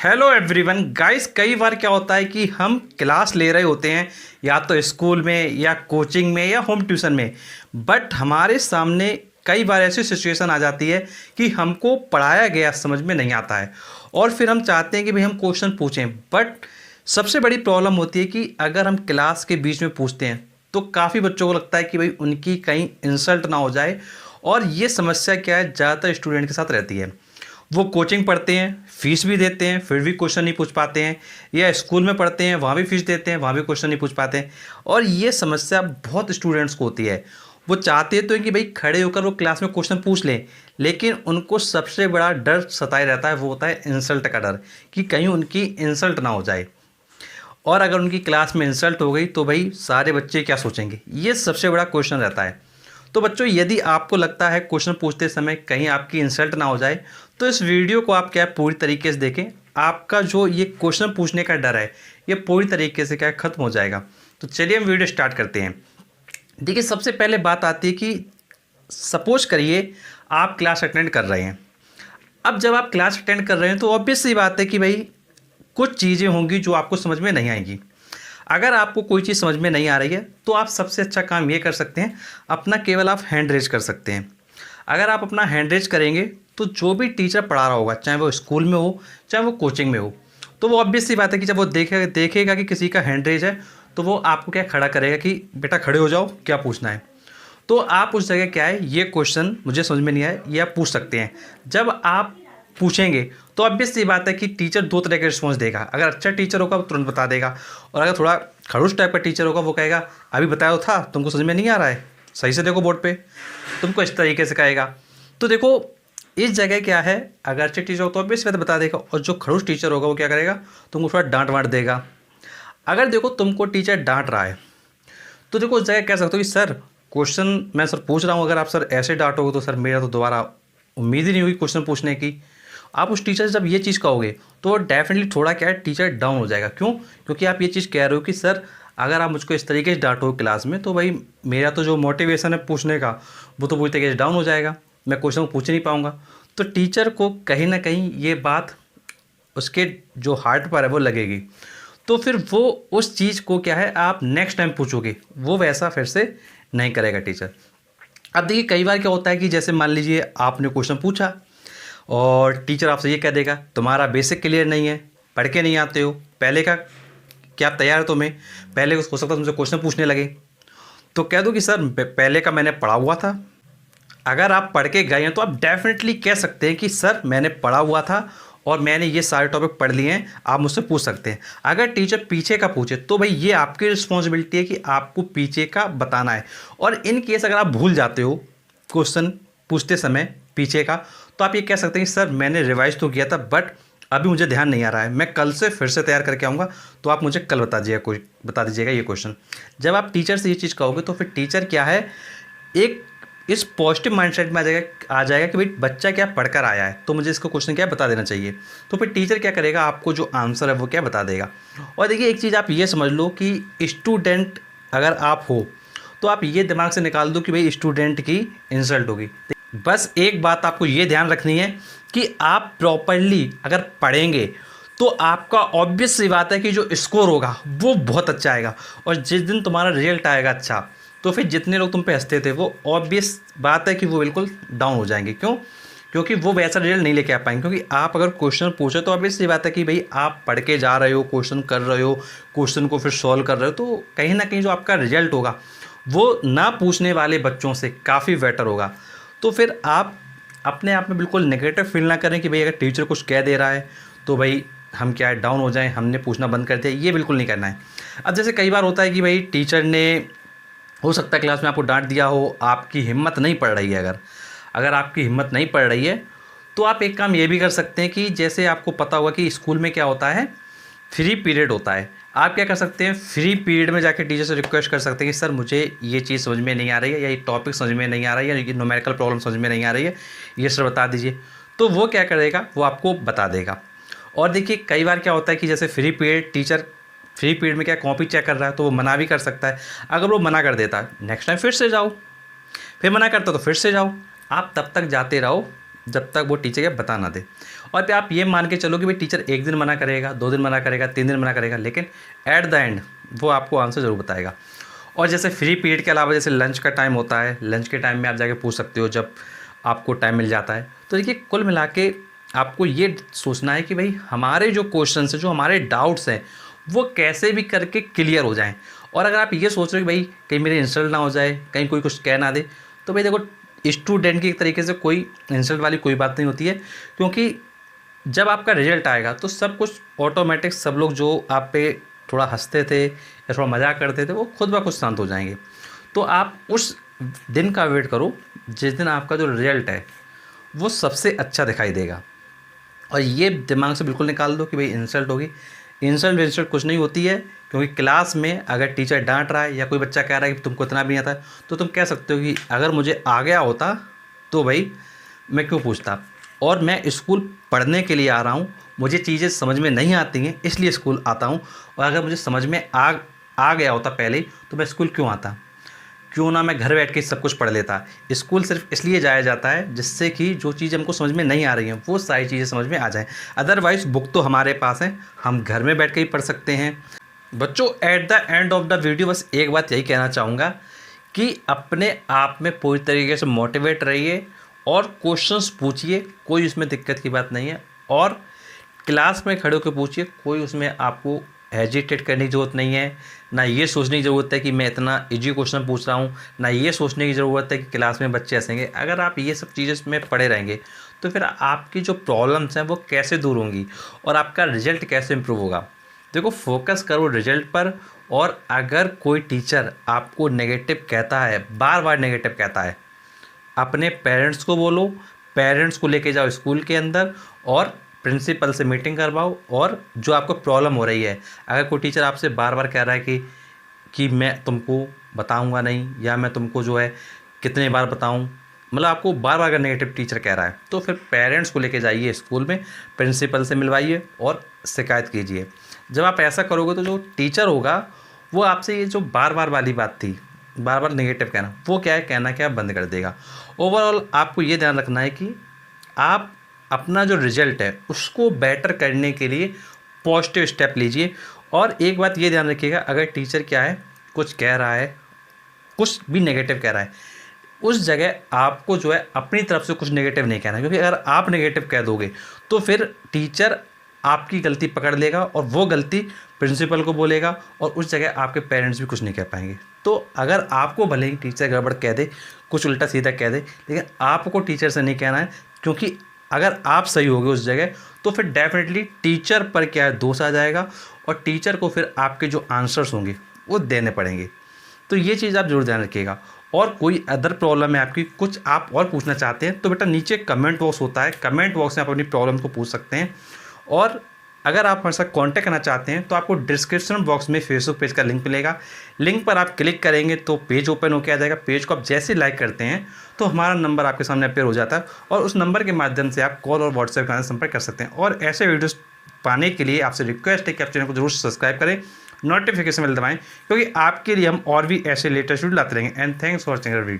Hello everyone guys, कई बार क्या होता है कि हम क्लास ले रहे होते हैं या तो स्कूल में या कोचिंग में या होम ट्यूशन में। बट हमारे सामने कई बार ऐसी सिचुएशन आ जाती है कि हमको पढ़ाया गया समझ में नहीं आता है और फिर हम चाहते हैं कि भाई हम क्वेश्चन पूछें। बट सबसे बड़ी प्रॉब्लम होती है कि अगर हम क्लास के बीच में पूछते हैं तो काफ़ी बच्चों को लगता है कि भाई उनकी कहीं इंसल्ट ना हो जाए। और ये समस्या क्या है, ज़्यादातर स्टूडेंट के साथ रहती है। वो कोचिंग पढ़ते हैं, फीस भी देते हैं, फिर भी क्वेश्चन नहीं पूछ पाते हैं, या स्कूल में पढ़ते हैं, वहाँ भी फीस देते हैं, वहाँ भी क्वेश्चन नहीं पूछ पाते हैं। और ये समस्या बहुत स्टूडेंट्स को होती है। वो चाहते तो हैं कि भाई खड़े होकर वो क्लास में क्वेश्चन पूछ लें, लेकिन उनको सबसे बड़ा डर सताए रहता है, वो होता है इंसल्ट का डर, कि कहीं उनकी इंसल्ट ना हो जाए। और अगर उनकी क्लास में इंसल्ट हो गई तो भाई सारे बच्चे क्या सोचेंगे, ये सबसे बड़ा क्वेश्चन रहता है। तो बच्चों, यदि आपको लगता है क्वेश्चन पूछते समय कहीं आपकी इंसल्ट ना हो जाए तो इस वीडियो को आप क्या है पूरी तरीके से देखें। आपका जो ये क्वेश्चन पूछने का डर है ये पूरी तरीके से क्या है ख़त्म हो जाएगा। तो चलिए हम वीडियो स्टार्ट करते हैं। देखिए, सबसे पहले बात आती है कि सपोज करिए आप क्लास अटेंड कर रहे हैं। अब जब आप क्लास अटेंड कर रहे हैं तो ऑब्वियस सी बात है कि भाई कुछ चीज़ें होंगी जो आपको समझ में नहीं आएंगी। अगर आपको कोई चीज़ समझ में नहीं आ रही है तो आप सबसे अच्छा काम ये कर सकते हैं, अपना केवल आप हैंड रेज कर सकते हैं। अगर आप अपना हैंड रेज करेंगे तो जो भी टीचर पढ़ा रहा होगा, चाहे वो स्कूल में हो चाहे वो कोचिंग में हो, तो वो ऑब्वियस सी बात है कि जब वो देखेगा कि किसी का हैंड रेज है तो वो आपको क्या खड़ा करेगा कि बेटा खड़े हो जाओ, क्या पूछना है। तो आप उस जगह क्या है, ये क्वेश्चन मुझे समझ में नहीं आया, ये आप पूछ सकते हैं। जब आप पूछेंगे तो ऑब्वियस सी बात है कि टीचर दो तरह के रिस्पॉन्स देगा। अगर अच्छा टीचर होगा वो तुरंत बता देगा, और अगर थोड़ा खड़ूस टाइप का टीचर होगा वो कहेगा अभी बताया था, तुमको समझ में नहीं आ रहा है, सही से देखो बोर्ड पे, तुमको इस तरीके से कहेगा। तो देखो, इस जगह क्या है, अगर अच्छे टीचर हो तो ऑब्वियस बात बता देगा, और जो खड़ूस टीचर होगा वो क्या करेगा, तुमको थोड़ा डांट वाँट देगा। अगर देखो तुमको टीचर डांट रहा है तो देखो उस जगह कह सकते हो कि सर क्वेश्चन मैं सर पूछ रहा हूँ, अगर आप सर ऐसे डांटोगे तो सर मेरा तो दोबारा उम्मीद ही नहीं हुई क्वेश्चन पूछने की। आप उस टीचर से जब ये चीज़ कहोगे तो डेफिनेटली थोड़ा क्या है, टीचर डाउन हो जाएगा। क्यों? क्योंकि आप ये चीज़ कह रहे हो कि सर अगर आप मुझको इस तरीके से डांटो क्लास में तो भाई मेरा तो जो मोटिवेशन है पूछने का वो तो पूरी तरीके से डाउन हो जाएगा, मैं क्वेश्चन पूछ नहीं पाऊँगा। तो टीचर को कहीं ना कहीं ये बात उसके जो हार्ट पर है वो लगेगी। तो फिर वो उस चीज़ को क्या है, आप नेक्स्ट टाइम पूछोगे वो वैसा फिर से नहीं करेगा टीचर। अब देखिए, कई बार क्या होता है कि जैसे मान लीजिए आपने क्वेश्चन पूछा और टीचर आपसे ये कह देगा तुम्हारा बेसिक क्लियर नहीं है, पढ़ के नहीं आते हो, पहले का क्या तैयार है तुम्हें, पहले हो सकता है तुमसे क्वेश्चन पूछने लगे। तो कह दो कि सर पहले का मैंने पढ़ा हुआ था। अगर आप पढ़ के गए हैं तो आप डेफिनेटली कह सकते हैं कि सर मैंने पढ़ा हुआ था और मैंने ये सारे टॉपिक पढ़ लिए हैं, आप मुझसे पूछ सकते हैं। अगर टीचर पीछे का पूछे तो भाई ये आपकी रिस्पॉन्सिबिलिटी है कि आपको पीछे का बताना है। और इन केस अगर आप भूल जाते हो क्वेश्चन पूछते समय पीछे का, तो आप ये कह सकते हैं कि सर मैंने रिवाइज तो किया था बट अभी मुझे ध्यान नहीं आ रहा है, मैं कल से फिर से तैयार करके आऊँगा, तो आप मुझे कल बता दीजिएगा ये क्वेश्चन। जब आप टीचर से ये चीज़ कहोगे तो फिर टीचर क्या है, एक इस पॉजिटिव माइंडसेट में आ जाएगा कि भाई बच्चा क्या पढ़ कर आया है तो मुझे इसको क्वेश्चन क्या बता देना चाहिए। तो फिर टीचर क्या करेगा, आपको जो आंसर है वो क्या बता देगा। और देखिए, एक चीज़ आप ये समझ लो कि स्टूडेंट अगर आप हो तो आप ये दिमाग से निकाल दो कि भाई स्टूडेंट की इंसल्ट होगी। बस एक बात आपको ये ध्यान रखनी है कि आप प्रॉपरली अगर पढ़ेंगे तो आपका ऑब्वियस सी बात है कि जो स्कोर होगा वो बहुत अच्छा आएगा। और जिस दिन तुम्हारा रिजल्ट आएगा अच्छा, तो फिर जितने लोग तुम पे हंसते थे वो ऑब्वियस बात है कि वो बिल्कुल डाउन हो जाएंगे। क्यों? क्योंकि वो वैसा रिजल्ट नहीं लेके आ पाएंगे। क्योंकि आप अगर क्वेश्चन पूछे तो ऑब्वियस सी बात है कि भाई आप पढ़ के जा रहे हो, क्वेश्चन कर रहे हो, क्वेश्चन को फिर सॉल्व कर रहे हो, तो कहीं ना कहीं जो आपका रिजल्ट होगा वो ना पूछने वाले बच्चों से काफ़ी बेटर होगा। तो फिर आप अपने आप में बिल्कुल नेगेटिव फील ना करें कि भाई अगर टीचर कुछ कह दे रहा है तो भाई हम क्या है डाउन हो जाएं, हमने पूछना बंद कर दिया, ये बिल्कुल नहीं करना है। अब जैसे कई बार होता है कि भाई टीचर ने हो सकता है क्लास में आपको डांट दिया हो, आपकी हिम्मत नहीं पड़ रही है। अगर आपकी हिम्मत नहीं पड़ रही है तो आप एक काम ये भी कर सकते हैं कि जैसे आपको पता होगा कि स्कूल में क्या होता है, फ्री पीरियड होता है। आप क्या कर सकते हैं, फ्री पीरियड में जाके टीचर से रिक्वेस्ट कर सकते हैं कि सर मुझे ये चीज़ समझ में नहीं आ रही है, या ये टॉपिक समझ में नहीं आ रहा है, या ये न्यूमेरिकल प्रॉब्लम समझ में नहीं आ रही है, ये सर बता दीजिए। तो वो क्या करेगा, वो आपको बता देगा। और देखिए, कई बार क्या होता है कि जैसे free period teacher free period में क्या कॉपी चेक कर रहा है तो वो मना भी कर सकता है। अगर वो मना कर देता है नेक्स्ट टाइम फिर से जाओ, फिर मना करता तो फिर से जाओ, आप तब तक जाते रहो जब तक वो टीचर क्या बता ना दे। और फिर आप ये मान के चलो कि भाई टीचर 1 दिन मना करेगा, 2 दिन मना करेगा, 3 दिन मना करेगा, लेकिन एट द एंड वो आपको आंसर ज़रूर बताएगा। और जैसे फ्री पीरियड के अलावा जैसे लंच का टाइम होता है, लंच के टाइम में आप जाके पूछ सकते हो जब आपको टाइम मिल जाता है। तो देखिए कुल मिला के आपको ये सोचना है कि भाई हमारे जो क्वेश्चंस हैं, जो हमारे डाउट्स हैं, वो कैसे भी करके क्लियर हो जाएं। और अगर आप ये सोच रहे हो कि भाई कहीं मेरे इंसल्ट ना हो जाए, कहीं कोई कुछ कह ना दे, तो भाई देखो स्टूडेंट की तरीके से कोई इंसल्ट वाली कोई बात नहीं होती है, क्योंकि जब आपका रिजल्ट आएगा तो सब कुछ ऑटोमेटिक, सब लोग जो आप पे थोड़ा हंसते थे या थोड़ा मजाक करते थे वो खुद ब खुद शांत हो जाएंगे। तो आप उस दिन का वेट करो जिस दिन आपका जो रिजल्ट है वो सबसे अच्छा दिखाई देगा। और ये दिमाग से बिल्कुल निकाल दो कि भाई इंसल्ट होगी। इंसल्ट कुछ नहीं होती है, क्योंकि क्लास में अगर टीचर डांट रहा है या कोई बच्चा कह रहा है कि तुमको इतना भी नहीं आता है, तो तुम कह सकते हो कि अगर मुझे आ गया होता तो भाई मैं क्यों पूछता, और मैं स्कूल पढ़ने के लिए आ रहा हूँ, मुझे चीज़ें समझ में नहीं आती हैं इसलिए स्कूल आता हूँ, और अगर मुझे समझ में आ गया होता पहले ही तो मैं स्कूल क्यों आता, क्यों ना मैं घर बैठ के सब कुछ पढ़ लेता। स्कूल सिर्फ इसलिए जाया जाता है जिससे कि जो चीज़ हमको समझ में नहीं आ रही हैं वो सारी चीज़ें समझ में आ जाएं। अदरवाइज़ बुक तो हमारे पास है, हम घर में बैठ के ही पढ़ सकते हैं। बच्चों at the end of the video बस एक बात यही कहना चाहूँगा कि अपने आप में पूरी तरीके से मोटिवेट रहिए और क्वेश्चंस पूछिए, कोई उसमें दिक्कत की बात नहीं है। और क्लास में खड़े होकर पूछिए, कोई उसमें आपको हेजिटेट करने की ज़रूरत नहीं है, ना ये सोचने की ज़रूरत है कि मैं इतना इजी क्वेश्चन पूछ रहा हूँ, ना ये सोचने की ज़रूरत है कि क्लास में बच्चे हंसेंगे। अगर आप ये सब चीज़ें में पढ़े रहेंगे तो फिर आपकी जो प्रॉब्लम्स हैं वो कैसे दूर होंगी और आपका रिजल्ट कैसे इम्प्रूव होगा। देखो फोकस करो रिजल्ट पर। और अगर कोई टीचर आपको नेगेटिव कहता है, बार बार नेगेटिव कहता है, अपने पेरेंट्स को बोलो, पेरेंट्स को लेके जाओ स्कूल के अंदर और प्रिंसिपल से मीटिंग करवाओ। और जो आपको प्रॉब्लम हो रही है, अगर कोई टीचर आपसे बार बार कह रहा है कि मैं तुमको बताऊंगा नहीं, या मैं तुमको जो है कितने बार बताऊं, मतलब आपको बार बार अगर नेगेटिव टीचर कह रहा है, तो फिर पेरेंट्स को लेके जाइए स्कूल में, प्रिंसिपल से मिलवाइए और शिकायत कीजिए। जब आप ऐसा करोगे तो जो टीचर होगा वो आपसे ये जो बार बार वाली बात थी, बार बार नेगेटिव कहना, वो क्या है कहना क्या बंद कर देगा। ओवरऑल आपको ये ध्यान रखना है कि आप अपना जो रिजल्ट है उसको बेटर करने के लिए पॉजिटिव स्टेप लीजिए। और एक बात ये ध्यान रखिएगा, अगर टीचर क्या है कुछ कह रहा है, कुछ भी नेगेटिव कह रहा है, उस जगह आपको जो है अपनी तरफ से कुछ नेगेटिव नहीं कहना, क्योंकि अगर आप नेगेटिव कह दोगे तो फिर टीचर आपकी गलती पकड़ लेगा और वो गलती प्रिंसिपल को बोलेगा और उस जगह आपके पेरेंट्स भी कुछ नहीं कह पाएंगे। तो अगर आपको भले ही टीचर गड़बड़ कह दे, कुछ उल्टा सीधा कह दे, लेकिन आपको टीचर से नहीं कहना है, क्योंकि अगर आप सही होगे उस जगह तो फिर डेफिनेटली टीचर पर क्या है दोष आ जाएगा और टीचर को फिर आपके जो आंसर्स होंगे वो देने पड़ेंगे। तो ये चीज़ आप जरूर ध्यान रखिएगा। और कोई अदर प्रॉब्लम है आपकी, कुछ आप और पूछना चाहते हैं, तो बेटा नीचे कमेंट बॉक्स होता है, कमेंट बॉक्स में आप अपनी प्रॉब्लम को पूछ सकते हैं। और अगर आप हमारे साथ कांटेक्ट करना चाहते हैं तो आपको डिस्क्रिप्शन बॉक्स में फेसबुक पेज का लिंक मिलेगा, लिंक पर आप क्लिक करेंगे तो पेज ओपन होकर आ जाएगा। पेज को आप जैसे लाइक करते हैं तो हमारा नंबर आपके सामने अपेयर हो जाता है और उस नंबर के माध्यम से आप कॉल और व्हाट्सएप का संपर्क कर सकते हैं। और ऐसे वीडियोस पाने के लिए आपसे रिक्वेस्ट है कि आप चैनल को जरूर सब्सक्राइब करें, नोटिफिकेशन बेल दबाएं, क्योंकि आपके लिए हम और भी ऐसे लेटेस्ट वीडियो लाते रहेंगे। And thanks for watching our video.